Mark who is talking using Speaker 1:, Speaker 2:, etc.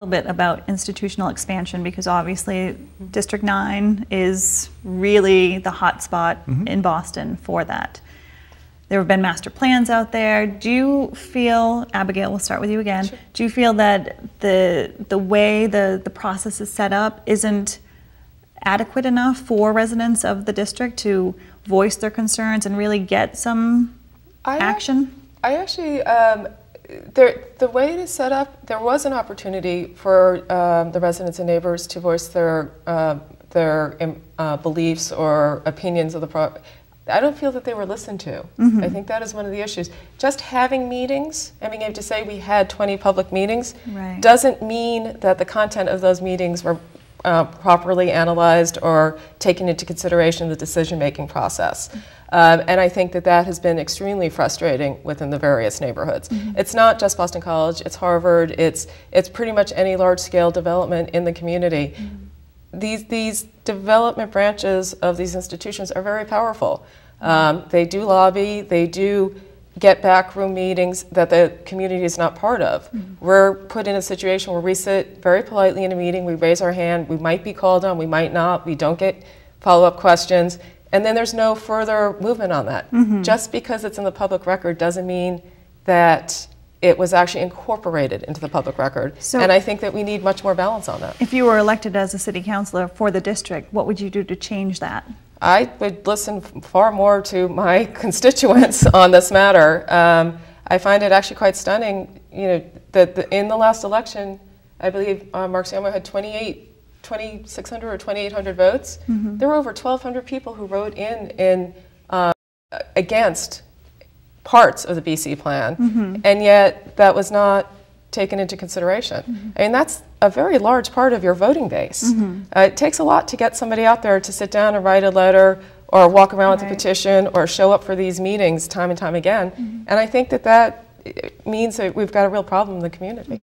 Speaker 1: A little bit about institutional expansion, because obviously District 9 is really the hot spot in Boston for that. There have been master plans out there. Do you feel, Abigail, we'll start with you again,
Speaker 2: Sure.
Speaker 1: Do you feel that the way the process is set up isn't adequate enough for residents of the district to voice their concerns and really get some action?
Speaker 2: I actually, the way it is set up, there was an opportunity for the residents and neighbors to voice their beliefs or opinions of the project. I don't feel that they were listened to. I think that is one of the issues. Just having meetings and being able to say we had 20 public meetings doesn't mean that the content of those meetings were properly analyzed or taken into consideration in the decision-making process. And I think that that has been extremely frustrating within the various neighborhoods. It's not just Boston College, it's Harvard, it's pretty much any large-scale development in the community. These development branches of these institutions are very powerful. They do lobby, they do get backroom meetings that the community is not part of. We're put in a situation where we sit very politely in a meeting, we raise our hand, we might be called on, we might not, we don't get follow-up questions, and then there's no further movement on that. Just because it's in the public record doesn't mean that it was actually incorporated into the public record. So, and I think that we need much more balance on that.
Speaker 1: If you were elected as a city councilor for the district, what would you do to change that?
Speaker 2: I would listen far more to my constituents on this matter. I find it actually quite stunning, you know, that in the last election, I believe Mark Samo had 2,600 or 2,800 votes. There were over 1,200 people who wrote in against parts of the BC plan, and yet that was not taken into consideration. I mean, that's a very large part of your voting base. It takes a lot to get somebody out there to sit down and write a letter or walk around with a petition or show up for these meetings time and time again. And I think that that means that we've got a real problem in the community.